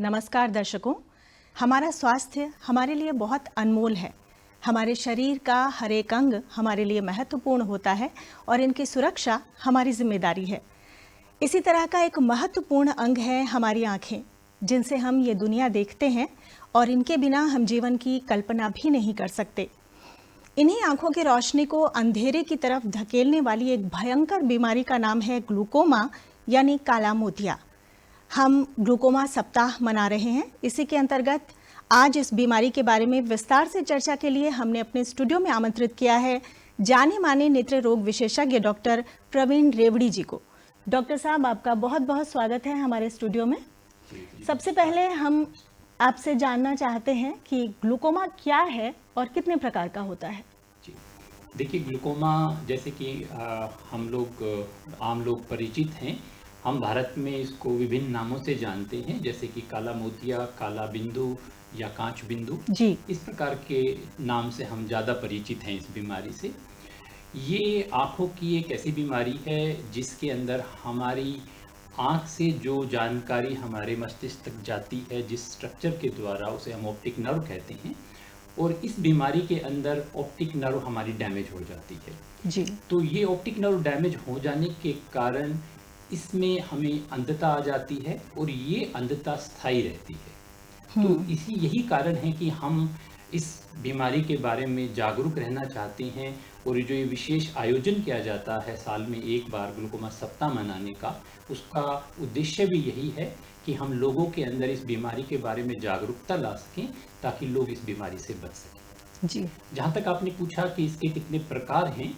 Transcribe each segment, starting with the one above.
नमस्कार दर्शकों। हमारा स्वास्थ्य हमारे लिए बहुत अनमोल है। हमारे शरीर का हर एक अंग हमारे लिए महत्वपूर्ण होता है और इनकी सुरक्षा हमारी जिम्मेदारी है। इसी तरह का एक महत्वपूर्ण अंग है हमारी आँखें, जिनसे हम ये दुनिया देखते हैं और इनके बिना हम जीवन की कल्पना भी नहीं कर सकते। इन्हीं आँखों की रोशनी को अंधेरे की तरफ धकेलने वाली एक भयंकर बीमारी का नाम है ग्लूकोमा यानी काला मोतिया। हम ग्लूकोमा सप्ताह मना रहे हैं। इसी के अंतर्गत आज इस बीमारी के बारे में विस्तार से चर्चा के लिए हमने अपने स्टूडियो में आमंत्रित किया है जाने माने नेत्र रोग विशेषज्ञ डॉक्टर प्रवीण रेवड़ी जी को। डॉक्टर साहब, आपका बहुत बहुत स्वागत है हमारे स्टूडियो में। सबसे पहले हम आपसे जानना चाहते हैं कि ग्लूकोमा क्या है और कितने प्रकार का होता है। देखिए, ग्लूकोमा जैसे कि हम लोग आम लोग परिचित हैं। हम भारत में इसको विभिन्न नामों से जानते हैं, जैसे कि काला मोतिया, काला बिंदु या कांच बिंदु जी। इस प्रकार के नाम से हम ज़्यादा परिचित हैं इस बीमारी से। ये आँखों की एक ऐसी बीमारी है जिसके अंदर हमारी आँख से जो जानकारी हमारे मस्तिष्क तक जाती है, जिस स्ट्रक्चर के द्वारा, उसे हम ऑप्टिक नर्व कहते हैं। और इस बीमारी के अंदर ऑप्टिक नर्व हमारी डैमेज हो जाती है जी। तो ये ऑप्टिक नर्व डैमेज हो जाने के कारण इसमें हमें अंधता आ जाती है और ये अंधता स्थायी रहती है। तो यही कारण है कि हम इस बीमारी के बारे में जागरूक रहना चाहते हैं और जो ये विशेष आयोजन किया जाता है साल में एक बार ग्लूकोमा सप्ताह मनाने का, उसका उद्देश्य भी यही है कि हम लोगों के अंदर इस बीमारी के बारे में जागरूकता ला सकें ताकि लोग इस बीमारी से बच सकें। जी। जहाँ तक आपने पूछा कि इसके कितने प्रकार हैं,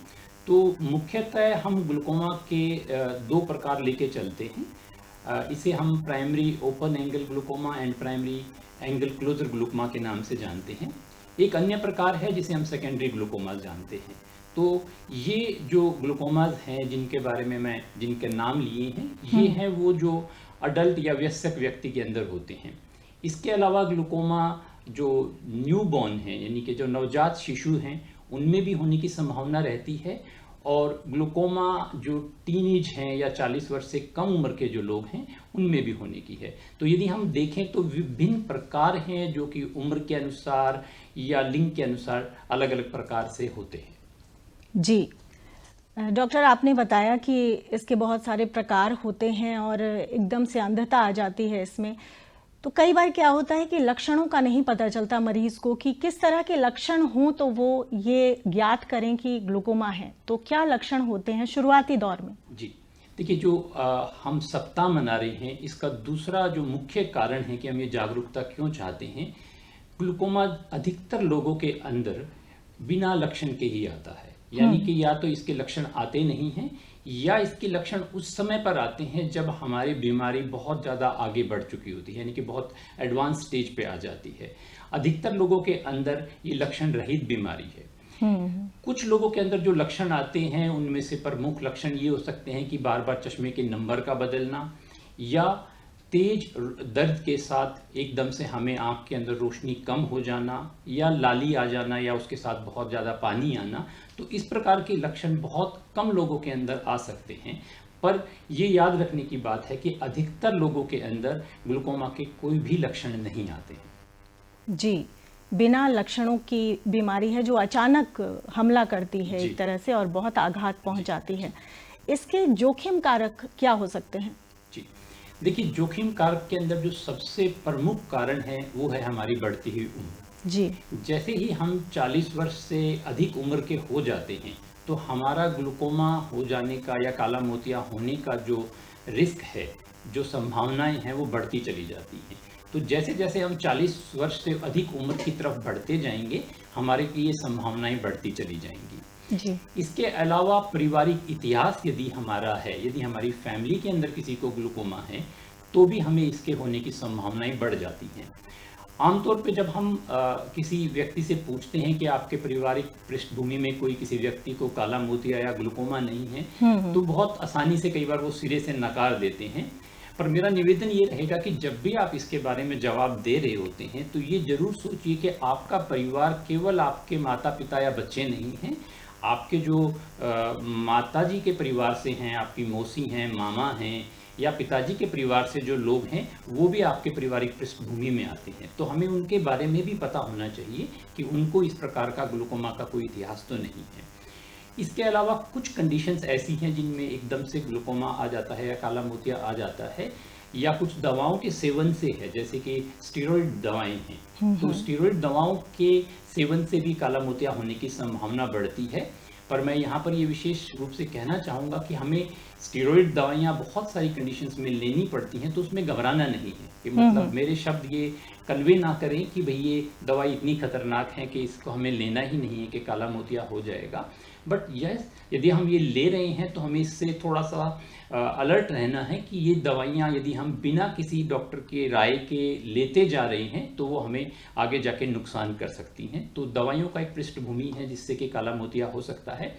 तो मुख्यतः हम ग्लूकोमा के दो प्रकार लेके चलते हैं। इसे हम primary open angle glaucoma and primary angle closure glaucoma के नाम से जानते हैं। एक अन्य प्रकार है जिसे हम सेकेंडरी ग्लूकोमास जानते हैं। तो ये जो ग्लूकोमास हैं जिनके बारे में जिनके नाम लिए हैं, ये हैं वो जो अडल्ट या वयस्क व्यक्ति के अंदर होते हैं। इसके अलावा ग्लूकोमा जो न्यूबॉर्न हैं, यानी कि जो नवजात शिशु हैं, उनमें भी होने की संभावना रहती है। और ग्लूकोमा जो टीनेज हैं या 40 वर्ष से कम उम्र के जो लोग हैं, उनमें भी होने की है। तो यदि हम देखें तो विभिन्न प्रकार हैं जो कि उम्र के अनुसार या लिंग के अनुसार अलग अलग प्रकार से होते हैं। जी डॉक्टर, आपने बताया कि इसके बहुत सारे प्रकार होते हैं और एकदम से अंधता आ जाती है इसमें। तो कई बार क्या होता है कि लक्षणों का नहीं पता चलता मरीज को कि किस तरह के लक्षण हों तो वो ये ज्ञात करें कि ग्लूकोमा है। तो क्या लक्षण होते हैं शुरुआती दौर में? जी देखिए, जो हम सप्ताह मना रहे हैं, इसका दूसरा जो मुख्य कारण है कि हम ये जागरूकता क्यों चाहते हैं, ग्लूकोमा अधिकतर लोगों के अंदर बिना लक्षण के ही आता है। यानी कि या तो इसके लक्षण आते नहीं हैं या इसके लक्षण उस समय पर आते हैं जब हमारी बीमारी बहुत ज़्यादा आगे बढ़ चुकी होती है, यानी कि बहुत एडवांस स्टेज पे आ जाती है। अधिकतर लोगों के अंदर ये लक्षण रहित बीमारी है। कुछ लोगों के अंदर जो लक्षण आते हैं, उनमें से प्रमुख लक्षण ये हो सकते हैं कि बार बार चश्मे के नंबर का बदलना, या तेज दर्द के साथ एकदम से हमें आँख के अंदर रोशनी कम हो जाना, या लाली आ जाना, या उसके साथ बहुत ज़्यादा पानी आना। तो इस प्रकार के लक्षण बहुत कम लोगों के अंदर आ सकते हैं। पर ये याद रखने की बात है कि अधिकतर लोगों के अंदर ग्लूकोमा के कोई भी लक्षण नहीं आते हैं। जी, बिना लक्षणों की बीमारी है जो अचानक हमला करती है एक तरह से और बहुत आघात पहुंचाती है। इसके जोखिम कारक क्या हो सकते हैं? जी देखिए, जोखिम कारक के अंदर जो सबसे प्रमुख कारण है वो है हमारी बढ़ती हुई उम्र। जी। जैसे ही हम 40 वर्ष से अधिक उम्र के हो जाते हैं, तो हमारा ग्लूकोमा हो जाने का या काला मोतिया होने का जो रिस्क है, जो संभावनाएं हैं, वो बढ़ती चली जाती हैं। तो जैसे जैसे हम 40 वर्ष से अधिक उम्र की तरफ बढ़ते जाएंगे, हमारे लिए संभावनाएं बढ़ती चली जाएंगी। जी। इसके अलावा पारिवारिक इतिहास यदि हमारा है, यदि हमारी फैमिली के अंदर किसी को ग्लूकोमा है, तो भी हमें इसके होने की संभावनाएं बढ़ जाती हैं। आमतौर पे जब हम किसी व्यक्ति से पूछते हैं कि आपके पारिवारिक पृष्ठभूमि में कोई किसी व्यक्ति को काला मोतिया या ग्लूकोमा नहीं है, तो बहुत आसानी से कई बार वो सिरे से नकार देते हैं। पर मेरा निवेदन ये रहेगा कि जब भी आप इसके बारे में जवाब दे रहे होते हैं, तो ये जरूर सोचिए कि आपका परिवार केवल आपके माता पिता या बच्चे नहीं हैं। आपके जो माताजी के परिवार से हैं, आपकी मौसी हैं, मामा हैं, या पिताजी के परिवार से जो लोग हैं वो भी आपके पारिवारिक पृष्ठभूमि में आते हैं, तो हमें उनके बारे में भी पता होना चाहिए कि उनको इस प्रकार का ग्लूकोमा का कोई इतिहास तो नहीं है। इसके अलावा कुछ कंडीशंस ऐसी हैं जिनमें एकदम से ग्लूकोमा आ जाता है या काला मोतिया आ जाता है, या कुछ दवाओं के सेवन से है, जैसे कि स्टेरॉइड दवाएं हैं, तो स्टेरॉइड दवाओं के सेवन से भी काला मोतिया होने की संभावना बढ़ती है। पर मैं यहाँ पर ये विशेष रूप से कहना चाहूँगा कि हमें स्टेरॉइड दवाइयाँ बहुत सारी कंडीशंस में लेनी पड़ती हैं, तो उसमें घबराना नहीं है कि मतलब मेरे शब्द ये कन्वे ना करें कि भाई ये दवाई इतनी खतरनाक है कि इसको हमें लेना ही नहीं है कि काला मोतिया हो जाएगा। बट यस, यदि हम ये ले रहे हैं तो हमें इससे थोड़ा सा अलर्ट रहना है कि ये दवाइयाँ यदि हम बिना किसी डॉक्टर के राय के लेते जा रहे हैं तो वो हमें आगे जाके नुकसान कर सकती हैं। तो दवाइयों का एक पृष्ठभूमि है जिससे कि काला मोतिया हो सकता है।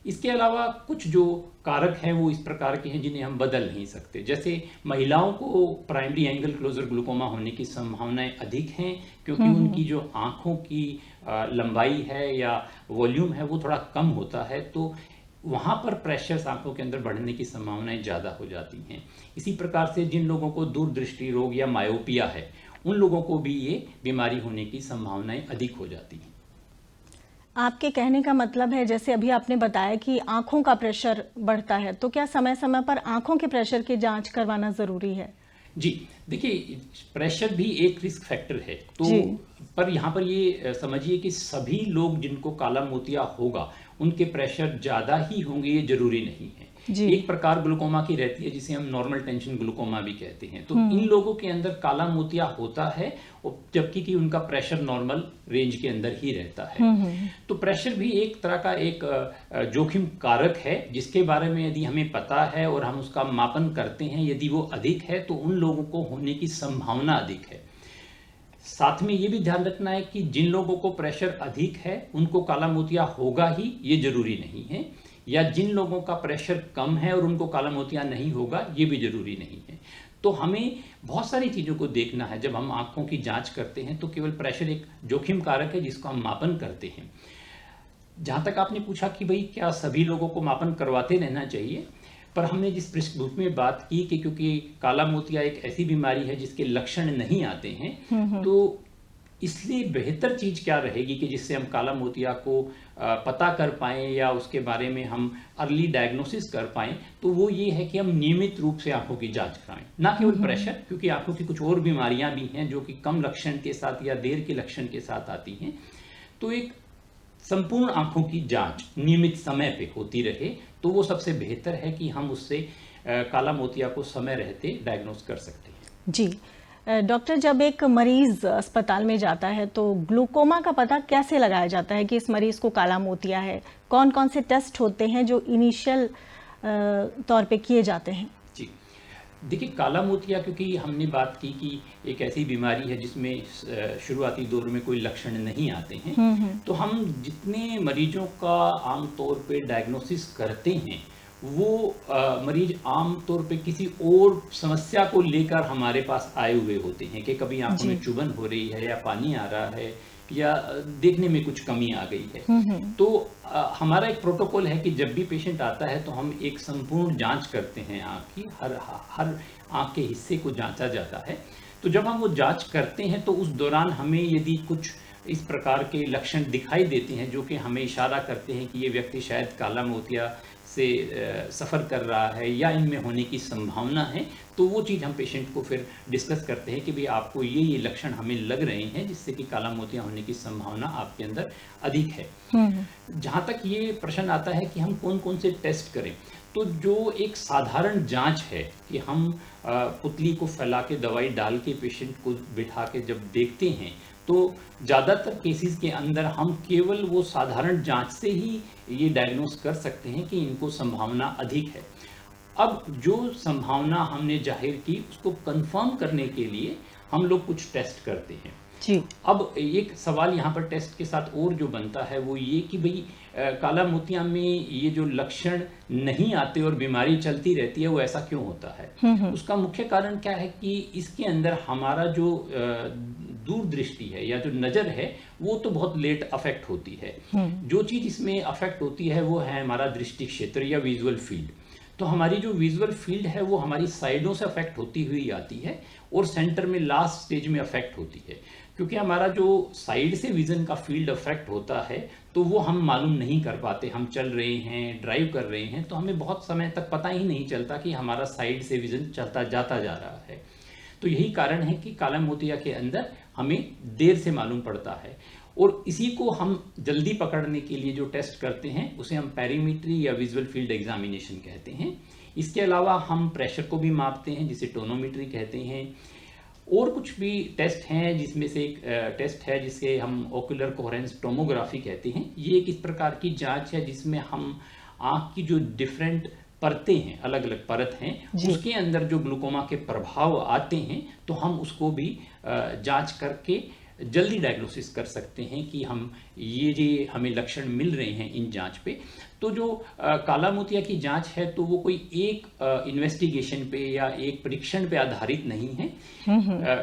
इसके अलावा कुछ जो कारक हैं वो इस प्रकार के हैं जिन्हें हम बदल नहीं सकते। जैसे महिलाओं को प्राइमरी एंगल क्लोजर ग्लूकोमा होने की संभावनाएं अधिक हैं, क्योंकि उनकी जो आँखों की लंबाई है या वॉल्यूम है वो थोड़ा कम होता है, तो वहाँ पर प्रेशर आंखों के अंदर बढ़ने की संभावनाएं ज़्यादा हो जाती हैं। इसी प्रकार से जिन लोगों को दूरदृष्टि रोग या मायोपिया है उन लोगों को भी ये बीमारी होने की संभावनाएं अधिक हो जाती हैं। आपके कहने का मतलब है, जैसे अभी आपने बताया कि आंखों का प्रेशर बढ़ता है, तो क्या समय समय पर आंखों के प्रेशर की जांच करवाना ज़रूरी है? जी देखिए, प्रेशर भी एक रिस्क फैक्टर है, तो पर यहाँ पर ये समझिए कि सभी लोग जिनको काला मोतिया होगा उनके प्रेशर ज़्यादा ही होंगे ये जरूरी नहीं है। एक प्रकार ग्लूकोमा की रहती है जिसे हम नॉर्मल टेंशन ग्लूकोमा भी कहते हैं, तो इन लोगों के अंदर काला मोतिया होता है जबकि कि उनका प्रेशर नॉर्मल रेंज के अंदर ही रहता है। तो प्रेशर भी एक तरह का एक जोखिम कारक है जिसके बारे में यदि हमें पता है और हम उसका मापन करते हैं, यदि वो अधिक है तो उन लोगों को होने की संभावना अधिक है। साथ में ये भी ध्यान रखना है कि जिन लोगों को प्रेशर अधिक है उनको काला मोतिया होगा ही ये जरूरी नहीं है, या जिन लोगों का प्रेशर कम है और उनको काला मोतिया नहीं होगा ये भी जरूरी नहीं है। तो हमें बहुत सारी चीज़ों को देखना है। जब हम आंखों की जांच करते हैं तो केवल प्रेशर एक जोखिम कारक है जिसको हम मापन करते हैं। जहाँ तक आपने पूछा कि भाई क्या सभी लोगों को मापन करवाते रहना चाहिए, पर हमने जिस पृष्ठभूमि में बात की कि क्योंकि काला मोतिया एक ऐसी बीमारी है जिसके लक्षण नहीं आते हैं, तो इसलिए बेहतर चीज़ क्या रहेगी कि जिससे हम काला मोतिया को पता कर पाएँ या उसके बारे में हम अर्ली डायग्नोसिस कर पाएँ, तो वो ये है कि हम नियमित रूप से आंखों की जांच कराएं, ना केवल प्रेशर, क्योंकि आंखों की कुछ और बीमारियां भी हैं जो कि कम लक्षण के साथ या देर के लक्षण के साथ आती हैं। तो एक संपूर्ण आंखों की जांच नियमित समय पे होती रहे तो वो सबसे बेहतर है कि हम उससे काला मोतिया को समय रहते डायग्नोस कर सकते हैं। जी डॉक्टर, जब एक मरीज अस्पताल में जाता है तो ग्लूकोमा का पता कैसे लगाया जाता है कि इस मरीज को काला मोतिया है? कौन कौन से टेस्ट होते हैं जो इनिशियल तौर पे किए जाते हैं? जी देखिए, काला मोतिया क्योंकि हमने बात की कि एक ऐसी बीमारी है जिसमें शुरुआती दौर में कोई लक्षण नहीं आते हैं, तो हम जितने मरीजों का आमतौर पे डायग्नोसिस करते हैं वो मरीज आमतौर पे किसी और समस्या को लेकर हमारे पास आए हुए होते हैं कि कभी आंखों में चुभन हो रही है या पानी आ रहा है या देखने में कुछ कमी आ गई है। तो हमारा एक प्रोटोकॉल है कि जब भी पेशेंट आता है तो हम एक संपूर्ण जांच करते हैं आँख की, हर आँख के हिस्से को जांचा जाता है। तो जब हम वो जांच करते हैं तो उस दौरान हमें यदि कुछ इस प्रकार के लक्षण दिखाई देते हैं जो कि हमें इशारा करते हैं कि ये व्यक्ति शायद काला मोतिया से सफ़र कर रहा है या इनमें होने की संभावना है, तो वो चीज़ हम पेशेंट को फिर डिस्कस करते हैं कि भाई आपको ये लक्षण हमें लग रहे हैं जिससे कि काला मोतिया होने की संभावना आपके अंदर अधिक है। जहाँ तक ये प्रश्न आता है कि हम कौन कौन से टेस्ट करें, तो जो एक साधारण जांच है कि हम पुतली को फैला के दवाई डाल के पेशेंट को बिठा के जब देखते हैं तो ज़्यादातर केसेस के अंदर हम केवल वो साधारण जांच से ही ये डायग्नोस कर सकते हैं कि इनको संभावना अधिक है। अब जो संभावना हमने जाहिर की उसको कंफर्म करने के लिए हम लोग कुछ टेस्ट करते हैं। जी। अब एक सवाल यहाँ पर टेस्ट के साथ और जो बनता है वो ये कि भाई काला मोतिया में ये जो लक्षण नहीं आते और बीमारी चलती रहती है वो ऐसा क्यों होता है? उसका मुख्य कारण क्या है कि इसके अंदर हमारा जो दूरदृष्टि है या जो नज़र है वो तो बहुत लेट अफेक्ट होती है। जो चीज़ इसमें अफेक्ट होती है वो है हमारा दृष्टि क्षेत्र या विजुअल फील्ड। तो हमारी जो विजुअल फील्ड है वो हमारी साइडों से अफेक्ट होती हुई आती है और सेंटर में लास्ट स्टेज में अफेक्ट होती है। क्योंकि हमारा जो साइड से विजन का फील्ड अफेक्ट होता है तो वो हम मालूम नहीं कर पाते। हम चल रहे हैं, ड्राइव कर रहे हैं, तो हमें बहुत समय तक पता ही नहीं चलता कि हमारा साइड से विजन चलता जाता जा रहा है। तो यही कारण है कि काला मोतिया के अंदर हमें देर से मालूम पड़ता है। और इसी को हम जल्दी पकड़ने के लिए जो टेस्ट करते हैं उसे हम पेरीमेट्री या विजुअल फील्ड एग्जामिनेशन कहते हैं। इसके अलावा हम प्रेशर को भी मापते हैं, जिसे टोनोमेट्री कहते हैं। और कुछ भी टेस्ट हैं, जिसमें से एक टेस्ट है जिसे हम ओकुलर कोहेरेंस टोमोग्राफी कहते हैं। ये एक इस प्रकार की जांच है जिसमें हम आँख की जो डिफरेंट परतें हैं, अलग अलग परत हैं, उसके अंदर जो ग्लूकोमा के प्रभाव आते हैं तो हम उसको भी जांच करके जल्दी डायग्नोसिस कर सकते हैं कि हम ये जो हमें लक्षण मिल रहे हैं इन जांच पे। तो जो काला मोतिया की जांच है तो वो कोई एक इन्वेस्टिगेशन पे या एक परीक्षण पे आधारित नहीं है।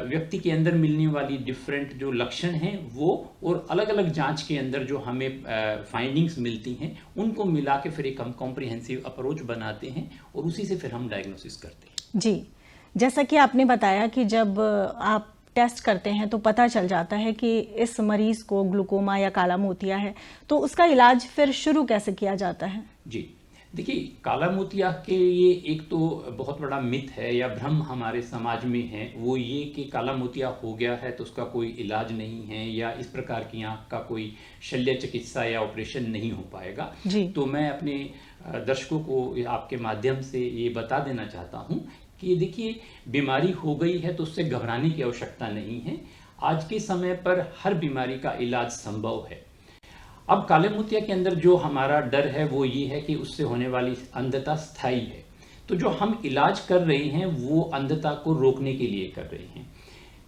व्यक्ति के अंदर मिलने वाली डिफरेंट जो लक्षण हैं वो और अलग अलग जांच के अंदर जो हमें फाइंडिंग्स मिलती हैं उनको मिला के फिर एक हम कॉम्प्रिहेंसिव अप्रोच बनाते हैं और उसी से फिर हम डायग्नोसिस करते हैं। जी, जैसा कि आपने बताया कि जब आप टेस्ट करते हैं तो पता चल जाता है कि इस मरीज को ग्लूकोमा या काला मोतिया है, तो उसका इलाज फिर शुरू कैसे किया जाता है? जी, देखिए, काला मोतिया के ये एक तो बहुत बड़ा मिथ है या भ्रम हमारे समाज में है, वो ये कि काला मोतिया हो गया है तो उसका कोई इलाज नहीं है या इस प्रकार की आँख का कोई शल्य चिकित्सा या ऑपरेशन नहीं हो पाएगा। तो मैं अपने दर्शकों को आपके माध्यम से ये बता देना चाहता हूँ कि देखिए, बीमारी हो गई है तो उससे घबराने की आवश्यकता नहीं है। आज के समय पर हर बीमारी का इलाज संभव है। अब काले मोतिया के अंदर जो हमारा डर है वो ये है कि उससे होने वाली अंधता स्थायी है। तो जो हम इलाज कर रहे हैं वो अंधता को रोकने के लिए कर रहे हैं।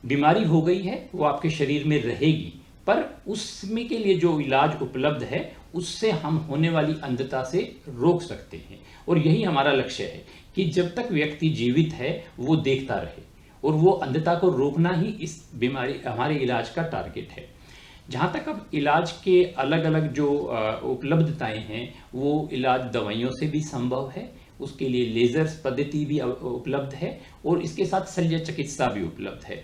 बीमारी हो गई है वो आपके शरीर में रहेगी, पर उसमें के लिए जो इलाज उपलब्ध है उससे हम होने वाली अंधता से रोक सकते हैं। और यही हमारा लक्ष्य है कि जब तक व्यक्ति जीवित है वो देखता रहे, और वो अंधता को रोकना ही इस बीमारी हमारे इलाज का टारगेट है। जहाँ तक अब इलाज के अलग अलग जो उपलब्धताएं हैं वो इलाज दवाइयों से भी संभव है, उसके लिए लेजर पद्धति भी उपलब्ध है और इसके साथ शल्य चिकित्सा भी उपलब्ध है।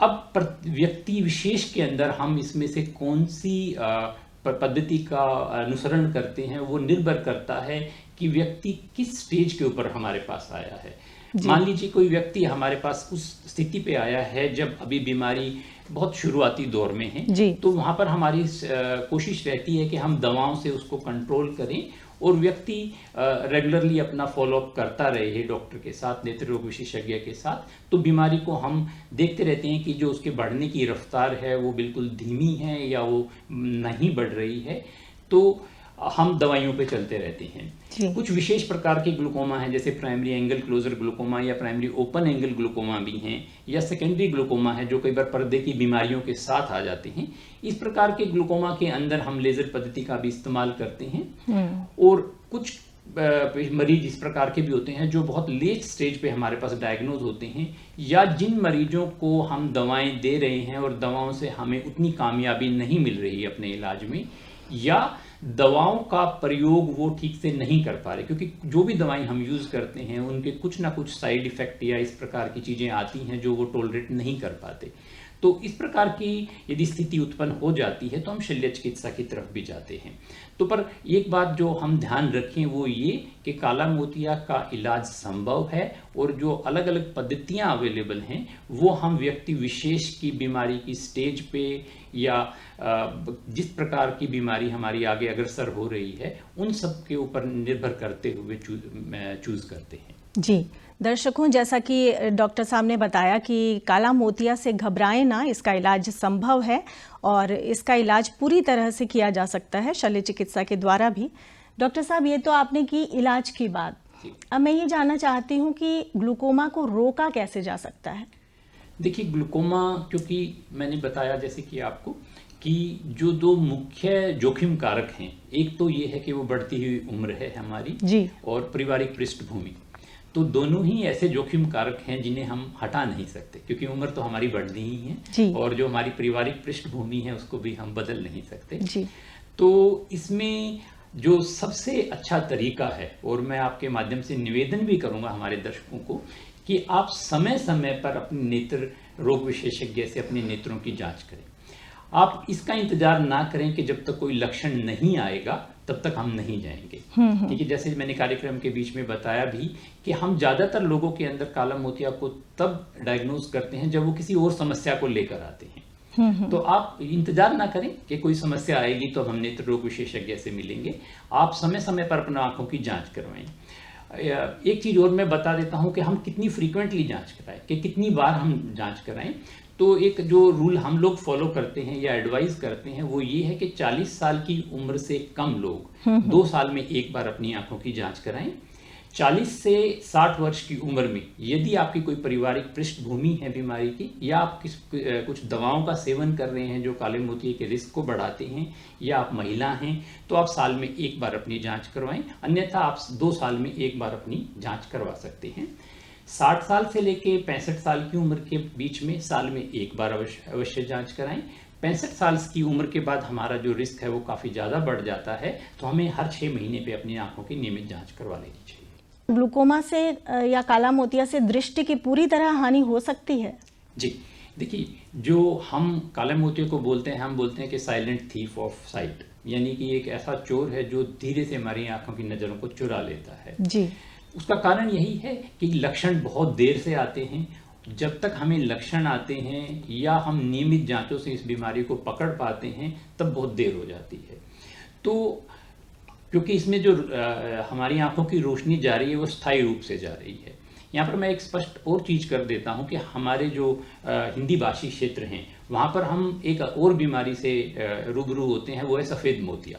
अब व्यक्ति विशेष के अंदर हम इसमें से कौन सी पद्धति का अनुसरण करते हैं वो निर्भर करता है कि व्यक्ति किस स्टेज के ऊपर हमारे पास आया है। मान लीजिए कोई व्यक्ति हमारे पास उस स्थिति पे आया है जब अभी बीमारी बहुत शुरुआती दौर में है, तो वहाँ पर हमारी कोशिश रहती है कि हम दवाओं से उसको कंट्रोल करें और व्यक्ति रेगुलरली अपना फॉलोअप करता रहे डॉक्टर के साथ, नेत्र रोग विशेषज्ञ के साथ। तो बीमारी को हम देखते रहते हैं कि जो उसके बढ़ने की रफ्तार है वो बिल्कुल धीमी है या वो नहीं बढ़ रही है, तो हम दवाइयों पे चलते रहते हैं। कुछ विशेष प्रकार के ग्लूकोमा हैं, जैसे प्राइमरी एंगल क्लोजर ग्लूकोमा या प्राइमरी ओपन एंगल ग्लूकोमा भी हैं, या सेकेंडरी ग्लूकोमा है जो कई बार पर्दे की बीमारियों के साथ आ जाते हैं। इस प्रकार के ग्लूकोमा के अंदर हम लेजर पद्धति का भी इस्तेमाल करते हैं। और कुछ मरीज इस प्रकार के भी होते हैं जो बहुत लेट स्टेज पे हमारे पास डायग्नोज होते हैं, या जिन मरीजों को हम दवाएं दे रहे हैं और दवाओं से हमें उतनी कामयाबी नहीं मिल रही है अपने इलाज में, या दवाओं का प्रयोग वो ठीक से नहीं कर पा रहे, क्योंकि जो भी दवाएं हम यूज़ करते हैं उनके कुछ ना कुछ साइड इफ़ेक्ट या इस प्रकार की चीज़ें आती हैं जो वो टॉलरेट नहीं कर पाते। तो इस प्रकार की यदि स्थिति उत्पन्न हो जाती है तो हम शल्य चिकित्सा की तरफ भी जाते हैं। तो पर एक बात जो हम ध्यान रखें वो ये कि काला मोतिया का इलाज संभव है, और जो अलग अलग पद्धतियां अवेलेबल हैं वो हम व्यक्ति विशेष की बीमारी की स्टेज पे या जिस प्रकार की बीमारी हमारी आगे अग्रसर हो रही है उन सब के ऊपर निर्भर करते हुए चूज करते हैं। जी दर्शकों, जैसा कि डॉक्टर साहब ने बताया कि काला मोतिया से घबराएं ना, इसका इलाज संभव है और इसका इलाज पूरी तरह से किया जा सकता है शल्य चिकित्सा के द्वारा भी। डॉक्टर साहब, ये तो आपने की इलाज की बात, अब मैं ये जानना चाहती हूँ कि ग्लूकोमा को रोका कैसे जा सकता है? देखिए, ग्लूकोमा, क्योंकि मैंने बताया जैसे कि आपको कि जो दो मुख्य जोखिम कारक हैं, एक तो ये है कि वो बढ़ती हुई उम्र है हमारी जी, और पारिवारिक पृष्ठभूमि। तो दोनों ही ऐसे जोखिम कारक हैं जिन्हें हम हटा नहीं सकते, क्योंकि उम्र तो हमारी बढ़नी ही है जी, और जो हमारी पारिवारिक पृष्ठभूमि है उसको भी हम बदल नहीं सकते जी। तो इसमें जो सबसे अच्छा तरीका है, और मैं आपके माध्यम से निवेदन भी करूंगा हमारे दर्शकों को, कि आप समय समय पर अपने नेत्र रोग विशेषज्ञ से अपने नेत्रों की जांच करें। आप इसका इंतजार ना करें कि जब तक कोई लक्षण नहीं आएगा तब तक हम नहीं जाएंगे, क्योंकि जैसे मैंने कार्यक्रम के बीच में बताया भी कि हम ज़्यादातर लोगों के अंदर काला मोतिया को तब डायग्नोज करते हैं जब वो किसी और समस्या को लेकर आते हैं। तो आप इंतजार ना करें कि कोई समस्या आएगी तो हम नेत्र रोग विशेषज्ञ से मिलेंगे। आप समय समय पर अपना आंखों की जांच करवाएं। एक चीज़ और मैं बता देता हूं कि हम कितनी फ्रीक्वेंटली जांच कराएं, कि कितनी बार हम जांच कराएं। तो एक जो रूल हम लोग फॉलो करते हैं या एडवाइस करते हैं वो ये है कि 40 साल की उम्र से कम लोग 2 साल में एक बार अपनी आंखों की जांच कराएं। 40 से 60 वर्ष की उम्र में यदि आपकी कोई पारिवारिक पृष्ठभूमि है बीमारी की, या आप कुछ दवाओं का सेवन कर रहे हैं जो काले मोतिये के रिस्क को बढ़ाते हैं, या आप महिला हैं, तो आप साल में एक बार अपनी जांच करवाएं। अन्यथा आप 2 साल में एक बार अपनी जांच करवा सकते हैं। 60 साल से लेके 65 साल की उम्र के बीच में साल में एक बार अवश्य जांच कराएं। 65 साल की उम्र के बाद हमारा जो रिस्क है वो काफ़ी ज़्यादा बढ़ जाता है, तो हमें हर 6 महीने पे अपनी आंखों की नियमित जांच करवा लेनी चाहिए। ग्लूकोमा से या काला मोतिया से दृष्टि की पूरी तरह हानि हो सकती है? जी, देखिए, जो हम काले मोतिये को बोलते हैं, हम बोलते हैं कि साइलेंट थीफ ऑफ साइट, यानी कि एक ऐसा चोर है जो धीरे से हमारी आंखों की नज़रों को चुरा लेता है। जी। उसका कारण यही है कि लक्षण बहुत देर से आते हैं। जब तक हमें लक्षण आते हैं या हम नियमित जांचों से इस बीमारी को पकड़ पाते हैं तब बहुत देर हो जाती है। तो क्योंकि इसमें जो हमारी आंखों की रोशनी जा रही है वो स्थायी रूप से जा रही है। यहाँ पर मैं एक स्पष्ट और चीज़ कर देता हूँ कि हमारे जो हिंदी भाषी क्षेत्र हैं वहाँ पर हम एक और बीमारी से रूबरू होते हैं, वो है सफ़ेद मोतिया।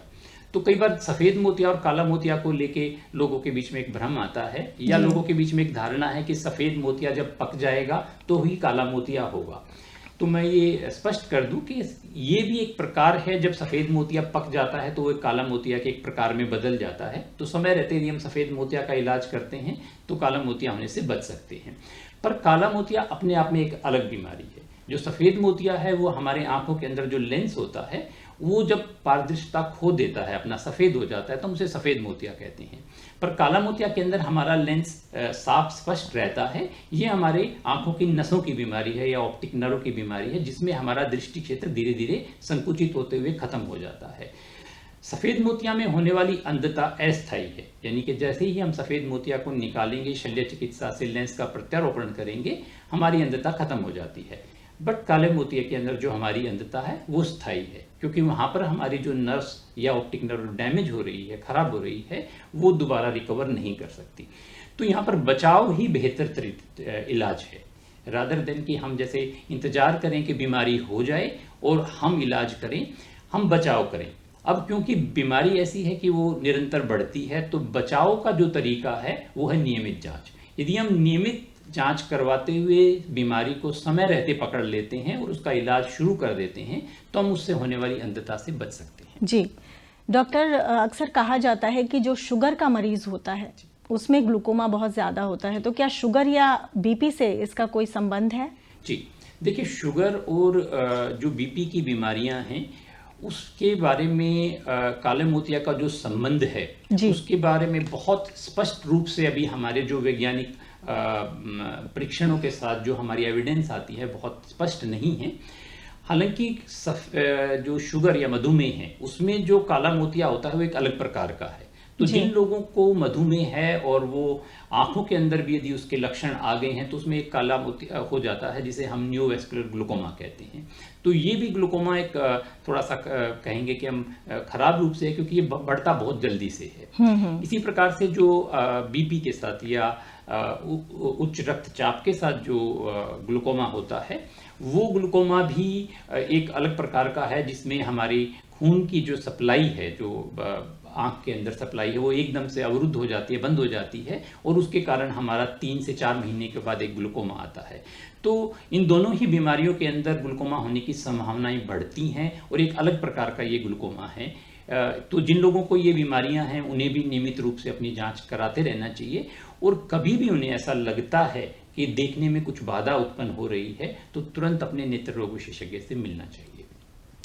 तो कई बार सफ़ेद मोतिया और काला मोतिया को लेके लोगों के बीच में एक भ्रम आता है, या लोगों के बीच में एक धारणा है कि सफ़ेद मोतिया जब पक जाएगा तो ही काला मोतिया होगा। तो मैं ये स्पष्ट कर दूं कि ये भी एक प्रकार है, जब सफ़ेद मोतिया पक जाता है तो वो काला मोतिया के एक प्रकार में बदल जाता है। तो समय रहते यदि हम सफ़ेद मोतिया का इलाज करते हैं तो काला मोतिया होने से बच सकते हैं। पर काला मोतिया अपने आप में एक अलग बीमारी है। जो सफ़ेद मोतिया है वो हमारे आंखों के अंदर जो लेंस होता है वो जब पारदर्शिता खो देता है, अपना सफ़ेद हो जाता है, तो हम उसे सफ़ेद मोतिया कहते हैं। पर काला मोतिया के अंदर हमारा लेंस साफ स्पष्ट रहता है। ये हमारे आंखों की नसों की बीमारी है या ऑप्टिक नर्व की बीमारी है, जिसमें हमारा दृष्टि क्षेत्र धीरे धीरे संकुचित होते हुए खत्म हो जाता है। सफ़ेद मोतिया में होने वाली अंधता अस्थायी है, यानी कि जैसे ही हम सफ़ेद मोतिया को निकालेंगे, शल्य चिकित्सा से लेंस का प्रत्यारोपण करेंगे, हमारी अंधता खत्म हो जाती है। बट काले मोतिये के अंदर जो हमारी अंधता है वो स्थायी है, क्योंकि वहाँ पर हमारी जो नर्व्स या ऑप्टिक नर्व डैमेज हो रही है, खराब हो रही है, वो दोबारा रिकवर नहीं कर सकती। तो यहाँ पर बचाव ही बेहतर इलाज है, रादर देन कि हम जैसे इंतजार करें कि बीमारी हो जाए और हम इलाज करें, हम बचाव करें। अब क्योंकि बीमारी ऐसी है कि वो निरंतर बढ़ती है, तो बचाव का जो तरीका है वो है नियमित जाँच। यदि हम नियमित जांच करवाते हुए बीमारी को समय रहते पकड़ लेते हैं और उसका इलाज शुरू कर देते हैं तो हम उससे होने वाली अंधता से बच सकते हैं। जी डॉक्टर, अक्सर कहा जाता है कि जो शुगर का मरीज होता है उसमें ग्लूकोमा बहुत ज़्यादा होता है, तो क्या शुगर या बीपी से इसका कोई संबंध है? जी देखिए, शुगर और जो बीपी की बीमारियां हैं उसके बारे में काले मोतिया का जो संबंध है उसके बारे में बहुत स्पष्ट रूप से अभी हमारे जो वैज्ञानिक परीक्षणों के साथ जो हमारी एविडेंस आती है बहुत स्पष्ट नहीं है। हालांकि जो शुगर या मधुमेह है उसमें जो काला मोतिया होता है वो एक अलग प्रकार का है। तो जिन लोगों को मधुमेह है और वो आंखों के अंदर भी यदि उसके लक्षण आ गए हैं तो उसमें एक काला मोतिया हो जाता है जिसे हम न्यूवेस्कुलर ग्लूकोमा कहते हैं। तो ये भी ग्लूकोमा एक थोड़ा सा कहेंगे कि हम खराब रूप से है, क्योंकि ये बढ़ता बहुत जल्दी से है। इसी प्रकार से जो बीपी के साथ या उच्च रक्तचाप के साथ जो ग्लूकोमा होता है वो ग्लूकोमा भी एक अलग प्रकार का है, जिसमें हमारी खून की जो सप्लाई है, जो आंख के अंदर सप्लाई है, वो एकदम से अवरुद्ध हो जाती है, बंद हो जाती है, और उसके कारण हमारा 3 से 4 महीने के बाद एक ग्लूकोमा आता है। तो इन दोनों ही बीमारियों के अंदर ग्लूकोमा होने की संभावनाएं बढ़ती हैं और एक अलग प्रकार का ये ग्लूकोमा है। तो जिन लोगों को ये बीमारियां हैं उन्हें भी नियमित रूप से अपनी जांच कराते रहना चाहिए, और कभी भी उन्हें ऐसा लगता है कि देखने में कुछ बाधा उत्पन्न हो रही है तो तुरंत अपने नेत्र रोग विशेषज्ञ से मिलना चाहिए।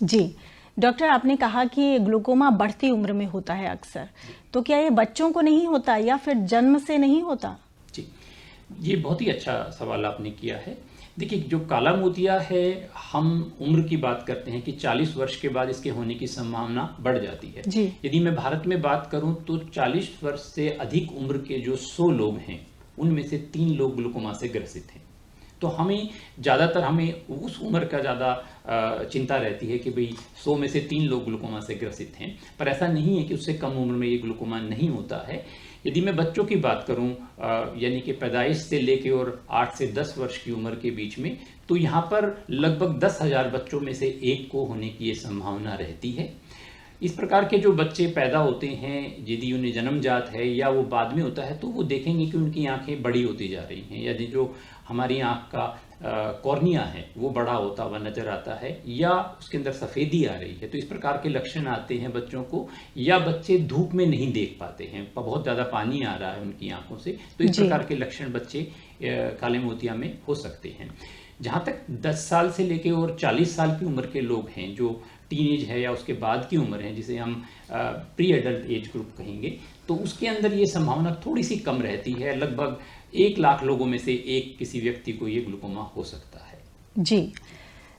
जी डॉक्टर, आपने कहा कि ग्लूकोमा बढ़ती उम्र में होता है अक्सर, तो क्या ये बच्चों को नहीं होता या फिर जन्म से नहीं होता? जी, ये बहुत ही अच्छा सवाल आपने किया है। देखिए, जो काला मोतिया है, हम उम्र की बात करते हैं कि 40 वर्ष के बाद इसके होने की संभावना बढ़ जाती है। जी। यदि मैं भारत में बात करूं तो 40 वर्ष से अधिक उम्र के जो 100 लोग हैं, उनमें से 3 लोग ग्लूकोमा से ग्रसित हैं। तो ज़्यादातर हमें उस उम्र का ज़्यादा चिंता रहती है कि भाई 100 में से 3 लोग ग्लूकोमा से ग्रसित हैं, पर ऐसा नहीं है कि उससे कम उम्र में ये ग्लूकोमा नहीं होता है। यदि मैं बच्चों की बात करूं, यानी कि पैदाइश से लेके और 8 से 10 वर्ष की उम्र के बीच में, तो यहाँ पर लगभग 10,000 बच्चों में से एक को होने की ये संभावना रहती है। इस प्रकार के जो बच्चे पैदा होते हैं, यदि उन्हें जन्मजात है या वो बाद में होता है, तो वो देखेंगे कि उनकी आंखें बड़ी होती जा रही हैं, यदि जो हमारी आंख का कॉर्निया है वो बड़ा होता हुआ नजर आता है या उसके अंदर सफ़ेदी आ रही है। तो इस प्रकार के लक्षण आते हैं बच्चों को, या बच्चे धूप में नहीं देख पाते हैं, बहुत ज़्यादा पानी आ रहा है उनकी आंखों से, तो इस प्रकार के लक्षण बच्चे काले मोतिया में हो सकते हैं। जहाँ तक 10 साल से लेके और 40 साल की उम्र के लोग हैं, जो टीनेज है या उसके बाद की उम्र है, जिसे हम प्री एडल्ट एज ग्रुप कहेंगे, तो उसके अंदर ये संभावना थोड़ी सी कम रहती है। लगभग 1 लाख लोगों में से एक किसी व्यक्ति को ये ग्लूकोमा हो सकता है। जी,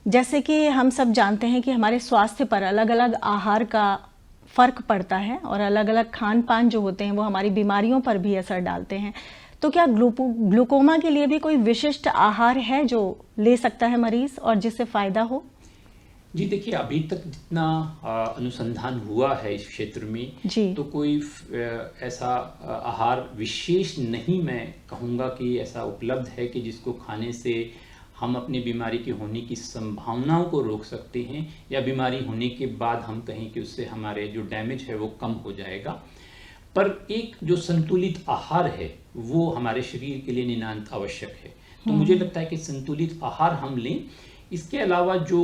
जैसे कि हम सब जानते हैं कि हमारे स्वास्थ्य पर अलग अलग आहार का फर्क पड़ता है और अलग अलग खान पान जो होते हैं वो हमारी बीमारियों पर भी असर डालते हैं। तो क्या ग्लूकोमा के लिए भी कोई विशिष्ट आहार है जो ले सकता है मरीज और जिससे फायदा हो? जी, देखिए, अभी तक जितना अनुसंधान हुआ है इस क्षेत्र में, तो कोई ऐसा आहार विशेष नहीं, मैं कहूँगा कि ऐसा उपलब्ध है कि जिसको खाने से हम अपनी बीमारी के होने की संभावनाओं को रोक सकते हैं, या बीमारी होने के बाद हम कहें कि उससे हमारे जो डैमेज है वो कम हो जाएगा। पर एक जो संतुलित आहार है वो हमारे शरीर के लिए नितांत आवश्यक है। तो मुझे लगता है कि संतुलित आहार हम लें। इसके अलावा जो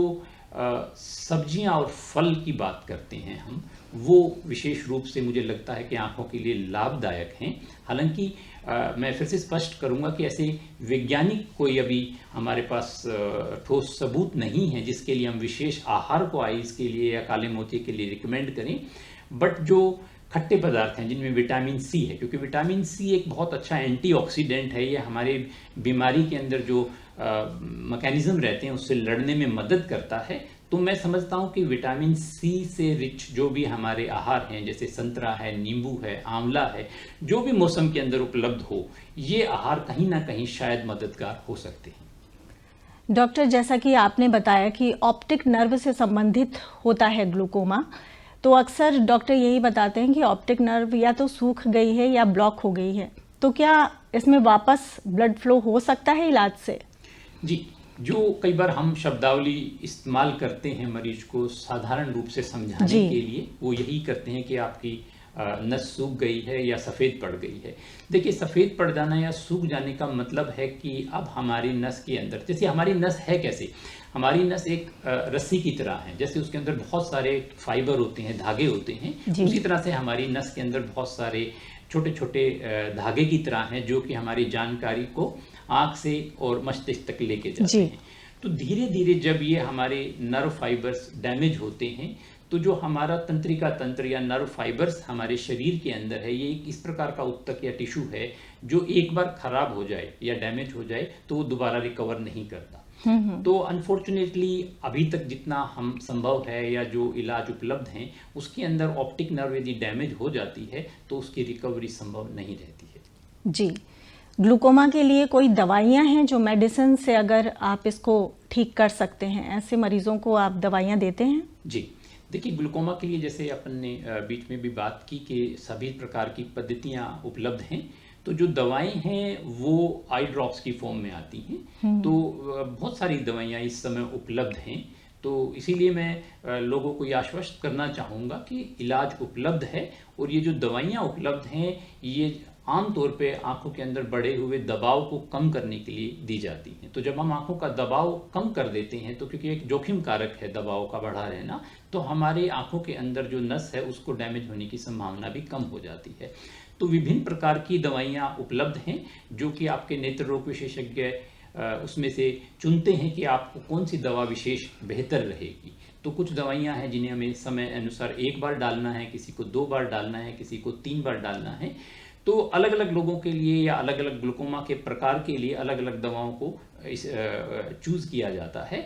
सब्जियां और फल की बात करते हैं हम, वो विशेष रूप से मुझे लगता है कि आंखों के लिए लाभदायक हैं। हालांकि मैं फिर से स्पष्ट करूंगा कि ऐसे वैज्ञानिक कोई अभी हमारे पास ठोस सबूत नहीं है जिसके लिए हम विशेष आहार को आइज के लिए या काले मोतिये के लिए रिकमेंड करें। बट जो खट्टे पदार्थ हैं जिनमें विटामिन सी है, क्योंकि विटामिन सी एक बहुत अच्छा एंटीऑक्सीडेंट है, ये हमारे बीमारी के अंदर जो मैकेनिज्म रहते हैं उससे लड़ने में मदद करता है। तो मैं समझता हूँ कि विटामिन सी से रिच जो भी हमारे आहार हैं, जैसे संतरा है, नींबू है, आंवला है, जो भी मौसम के अंदर उपलब्ध हो, ये आहार कहीं ना कहीं शायद मददगार हो सकते हैं। डॉक्टर, जैसा कि आपने बताया कि ऑप्टिक नर्व से संबंधित होता है ग्लूकोमा, तो अक्सर डॉक्टर यही बताते हैं कि ऑप्टिक नर्व या तो सूख गई है या ब्लॉक हो गई है, तो क्या इसमें वापस ब्लड फ्लो हो सकता है इलाज से? जी, जो कई बार हम शब्दावली इस्तेमाल करते हैं मरीज को साधारण रूप से समझाने के लिए, वो यही करते हैं कि आपकी नस सूख गई है या सफ़ेद पड़ गई है। देखिए, सफ़ेद पड़ जाना या सूख जाने का मतलब है कि अब हमारी नस के अंदर, जैसे हमारी नस है कैसे, हमारी नस एक रस्सी की तरह है, जैसे उसके अंदर बहुत सारे फाइबर होते हैं, धागे होते हैं, उसी तरह से हमारी नस के अंदर बहुत सारे छोटे छोटे धागे की तरह हैं जो कि हमारी जानकारी को आँख से और मस्तिष्क तक लेके जाते हैं। तो धीरे धीरे जब ये हमारे नर्व फाइबर्स डैमेज होते हैं, तो जो हमारा तंत्रिका तंत्र या नर्व फाइबर्स हमारे शरीर के अंदर है, ये इस प्रकार का ऊतक या टिश्यू है जो एक बार खराब हो जाए या डैमेज हो जाए तो वो दोबारा रिकवर नहीं करता। तो अनफॉर्चुनेटली अभी तक जितना हम संभव है या जो इलाज उपलब्ध हैं, उसके अंदर ऑप्टिक नर्व यदि डैमेज हो जाती है तो उसकी रिकवरी संभव नहीं रहती है। जी, ग्लूकोमा के लिए कोई दवाइयां हैं जो मेडिसिन से अगर आप इसको ठीक कर सकते हैं, ऐसे मरीजों को आप दवाइयां देते हैं? जी, देखिए, ग्लूकोमा के लिए जैसे अपन ने बीच में भी बात की कि सभी प्रकार की पद्धतियां उपलब्ध हैं। तो जो दवाएं हैं वो आई ड्रॉप्स की फॉर्म में आती हैं। तो बहुत सारी दवाइयां इस समय उपलब्ध हैं। तो इसीलिए मैं लोगों को ये आश्वस्त करना चाहूँगा कि इलाज उपलब्ध है, और ये जो दवाइयाँ उपलब्ध हैं ये आमतौर पे आंखों के अंदर बढ़े हुए दबाव को कम करने के लिए दी जाती हैं। तो जब हम आंखों का दबाव कम कर देते हैं, तो क्योंकि एक जोखिम कारक है दबाव का बढ़ा रहना, तो हमारे आंखों के अंदर जो नस है उसको डैमेज होने की संभावना भी कम हो जाती है। तो विभिन्न प्रकार की दवाइयाँ उपलब्ध हैं जो कि आपके नेत्र रोग विशेषज्ञ उसमें से चुनते हैं कि आपको कौन सी दवा विशेष बेहतर रहेगी। तो कुछ दवाइयाँ हैं जिन्हें हमें समय अनुसार एक बार डालना है, किसी को 2 बार डालना है, किसी को 3 बार डालना है। तो अलग अलग लोगों के लिए या अलग अलग ग्लूकोमा के प्रकार के लिए अलग अलग दवाओं को चूज़ किया जाता है।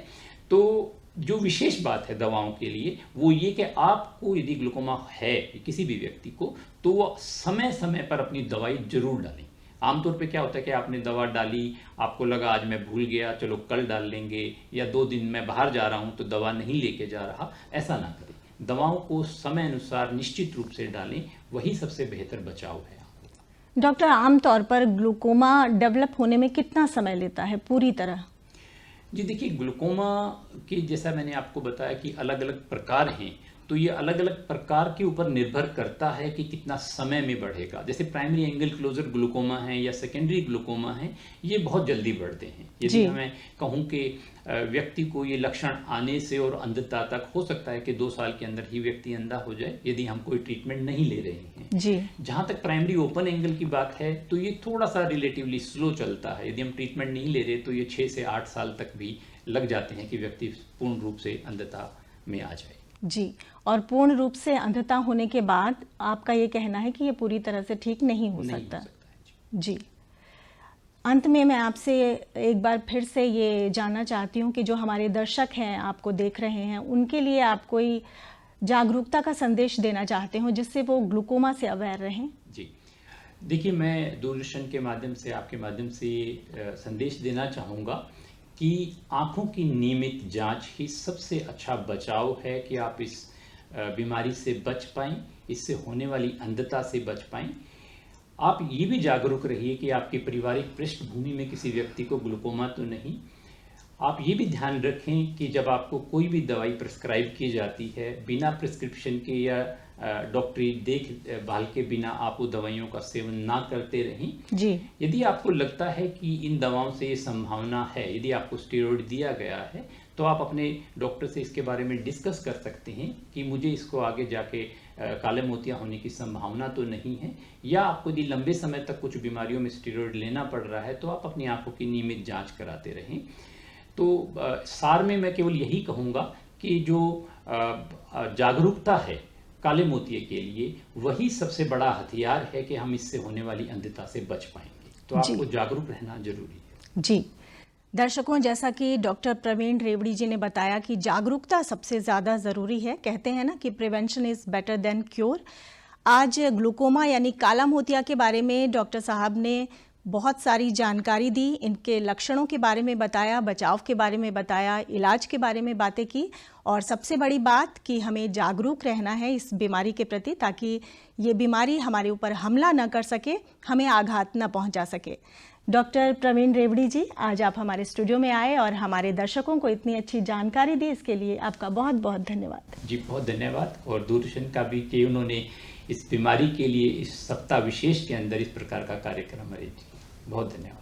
तो जो विशेष बात है दवाओं के लिए वो ये कि आपको यदि ग्लूकोमा है किसी भी व्यक्ति को, तो वो समय समय पर अपनी दवाई जरूर डालें। आमतौर पे क्या होता है कि आपने दवा डाली, आपको लगा आज मैं भूल गया, चलो कल डाल लेंगे, या 2 दिन मैं बाहर जा रहा हूँ तो दवा नहीं लेके जा रहा, ऐसा ना करें। दवाओं को समय अनुसार निश्चित रूप से डालें, वही सबसे बेहतर बचाव है। डॉक्टर, आमतौर पर ग्लूकोमा डेवलप होने में कितना समय लेता है पूरी तरह? जी देखिए, ग्लूकोमा के जैसा मैंने आपको बताया कि अलग अलग प्रकार हैं, तो ये अलग अलग प्रकार के ऊपर निर्भर करता है कि कितना समय में बढ़ेगा। जैसे प्राइमरी एंगल क्लोजर ग्लूकोमा है या सेकेंडरी ग्लूकोमा है, ये बहुत जल्दी बढ़ते हैं। यदि मैं कहूँ कि व्यक्ति को ये लक्षण आने से और अंधता तक हो सकता है कि 2 साल के अंदर ही व्यक्ति अंधा हो जाए यदि हम कोई ट्रीटमेंट नहीं ले रहे हैं जी। जहाँ तक प्राइमरी ओपन एंगल की बात है तो ये थोड़ा सा रिलेटिवली स्लो चलता है। यदि हम ट्रीटमेंट नहीं ले रहे तो ये 6 से 8 साल तक भी लग जाते हैं कि व्यक्ति पूर्ण रूप से अंधता में आ जाए। जी, और पूर्ण रूप से अंधता होने के बाद आपका ये कहना है कि ये पूरी तरह से ठीक नहीं हो सकता। जी, अंत में मैं आपसे एक बार फिर से ये जानना चाहती हूँ कि जो हमारे दर्शक हैं, आपको देख रहे हैं, उनके लिए आप कोई जागरूकता का संदेश देना चाहते हो जिससे वो ग्लूकोमा से अवेयर रहें? जी देखिए, मैं दूरदर्शन के माध्यम से, आपके माध्यम से संदेश देना चाहूँगा कि आँखों की नियमित जांच ही सबसे अच्छा बचाव है कि आप इस बीमारी से बच पाएँ, इससे होने वाली अंधता से बच पाएँ। आप ये भी जागरूक रहिए कि आपकी पारिवारिक पृष्ठभूमि में किसी व्यक्ति को ग्लूकोमा तो नहीं। आप ये भी ध्यान रखें कि जब आपको कोई भी दवाई प्रिस्क्राइब की जाती है, बिना प्रिस्क्रिप्शन के या डॉक्टरी देखभाल के बिना आप वो दवाइयों का सेवन ना करते रहें। जी। यदि आपको लगता है कि इन दवाओं से ये संभावना है, यदि आपको स्टेरॉइड दिया गया है, तो आप अपने डॉक्टर से इसके बारे में डिस्कस कर सकते हैं कि मुझे इसको आगे जाके काले मोतिया होने की संभावना तो नहीं है, या आपको यदि लंबे समय तक कुछ बीमारियों में स्टेरॉइड लेना पड़ रहा है तो आप अपनी आंखों की नियमित जांच कराते रहें। तो सार में मैं केवल यही कहूँगा कि जो जागरूकता है काले मोतिये के लिए, वही सबसे बड़ा हथियार है कि हम इससे होने वाली अंधता से बच पाएंगे। तो आपको जागरूक रहना जरूरी है। जी दर्शकों, जैसा कि डॉक्टर प्रवीण रेवड़ी जी ने बताया कि जागरूकता सबसे ज़्यादा ज़रूरी है। कहते हैं ना कि prevention is better than cure. आज ग्लूकोमा यानी काला मोतिया के बारे में डॉक्टर साहब ने बहुत सारी जानकारी दी, इनके लक्षणों के बारे में बताया, बचाव के बारे में बताया, इलाज के बारे में बातें की, और सबसे बड़ी बात कि हमें जागरूक रहना है इस बीमारी के प्रति, ताकि ये बीमारी हमारे ऊपर हमला न कर सके, हमें आघात न पहुंचा सके। डॉक्टर प्रवीण रेवड़ी जी, आज आप हमारे स्टूडियो में आए और हमारे दर्शकों को इतनी अच्छी जानकारी दी, इसके लिए आपका बहुत बहुत धन्यवाद। जी बहुत धन्यवाद, और दूरदर्शन का भी कि उन्होंने इस बीमारी के लिए इस सप्ताह विशेष के अंदर इस प्रकार का कार्यक्रम अरेंज किया। बहुत धन्यवाद।